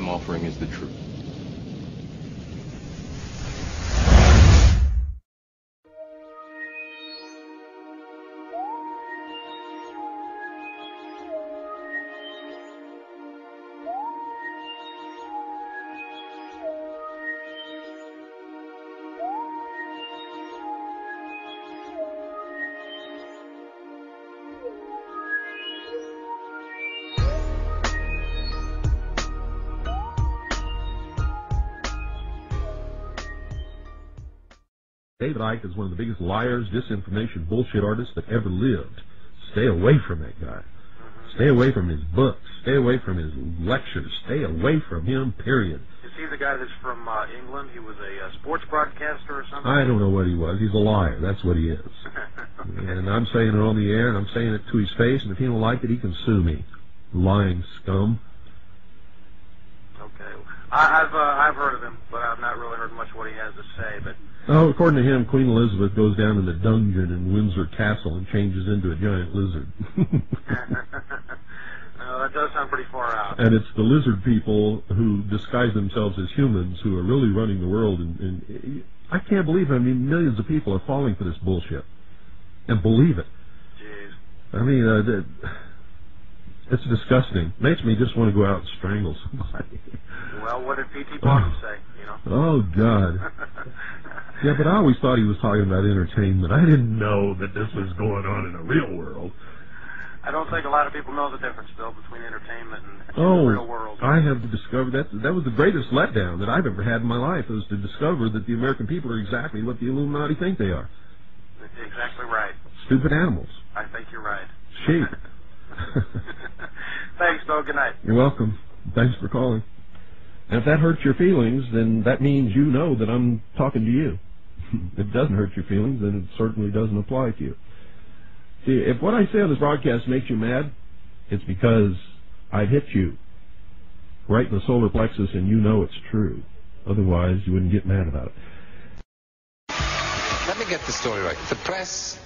I'm offering is the truth. David Icke is one of the biggest liars, disinformation, bullshit artists that ever lived. Stay away from that guy. Stay away from his books. Stay away from his lectures. Stay away from him, period. Is he the guy that's from England? He was a sports broadcaster or something? I don't know what he was. He's a liar. That's what he is. And I'm saying it on the air, and I'm saying it to his face, and if he don't like it, he can sue me. Lying scum. Okay. I've heard of him, but I've not really heard much what he has to say, but... Oh, according to him, Queen Elizabeth goes down in the dungeon in Windsor Castle and changes into a giant lizard. No, that does sound pretty far out. And it's the lizard people who disguise themselves as humans who are really running the world. And I can't believe it. I mean, millions of people are falling for this bullshit. And believe it. Jeez. I mean, it's disgusting. Makes me just want to go out and strangle somebody. Well, what did P.T. Barnum say, you know? Oh, God. Yeah, but I always thought he was talking about entertainment. I didn't know that this was going on in the real world. I don't think a lot of people know the difference, Bill, between entertainment and the real world. I have discovered that was the greatest letdown that I've ever had in my life, was to discover that the American people are exactly what the Illuminati think they are. That's exactly right. Stupid animals. I think you're right. Sheep. Thanks, Bill. Good night. You're welcome. Thanks for calling. And if that hurts your feelings, then that means you know that I'm talking to you. If it doesn't hurt your feelings, then it certainly doesn't apply to you. See, if what I say on this broadcast makes you mad, it's because I hit you right in the solar plexus and you know it's true. Otherwise, you wouldn't get mad about it. Let me get the story right. The press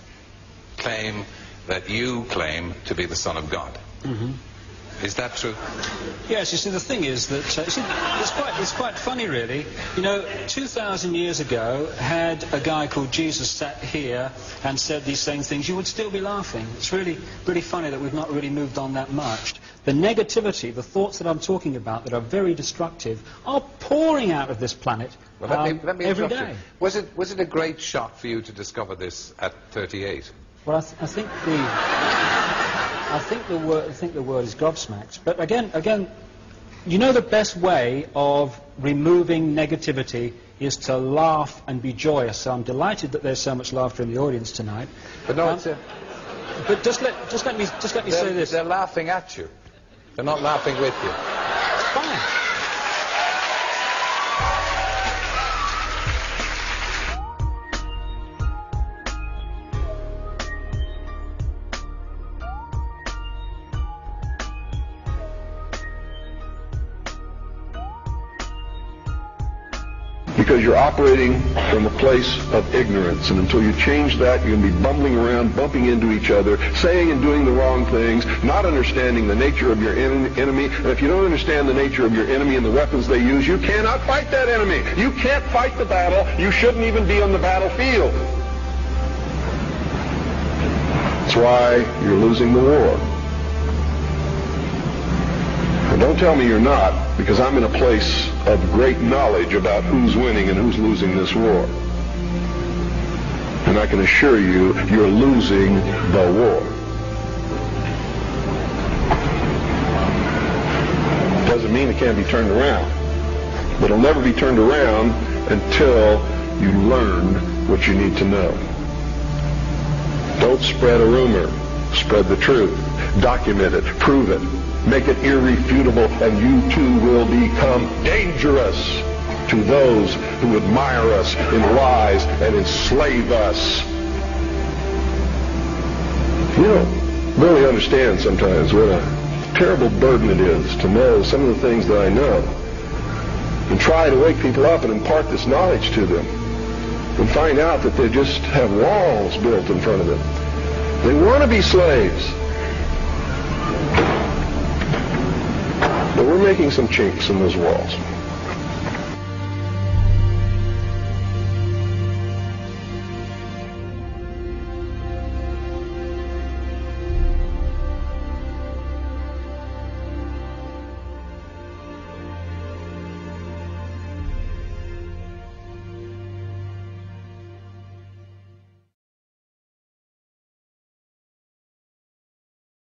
claim that you claim to be the Son of God. Mm-hmm. Is that true? Yes, you see, the thing is that it's quite funny, really. You know, 2,000 years ago, had a guy called Jesus sat here and said these same things, you would still be laughing. It's really funny that we've not really moved on that much. The negativity, the thoughts that I'm talking about that are very destructive, are pouring out of this planet let me every day. Was it a great shock for you to discover this at 38? Well, I think the word is gobsmacked. But again, you know, the best way of removing negativity is to laugh and be joyous. So I'm delighted that there's so much laughter in the audience tonight. But no, but just let me say this. They're laughing at you. They're not laughing with you. It's fine. Because you're operating from a place of ignorance, and until you change that, you're going to be bumbling around, bumping into each other, saying and doing the wrong things, not understanding the nature of your enemy. And if you don't understand the nature of your enemy and the weapons they use, you cannot fight that enemy. You can't fight the battle. You shouldn't even be on the battlefield. That's why you're losing the war. And don't tell me you're not, because I'm in a place of great knowledge about who's winning and who's losing this war. And I can assure you, you're losing the war. Doesn't mean it can't be turned around. But it'll never be turned around until you learn what you need to know. Don't spread a rumor. Spread the truth. Document it. Prove it. Make it irrefutable, and you too will become dangerous to those who admire us in lies and enslave us. You don't really understand sometimes what a terrible burden it is to know some of the things that I know, and try to wake people up and impart this knowledge to them, and find out that they just have walls built in front of them. They want to be slaves. But we're making some chinks in those walls.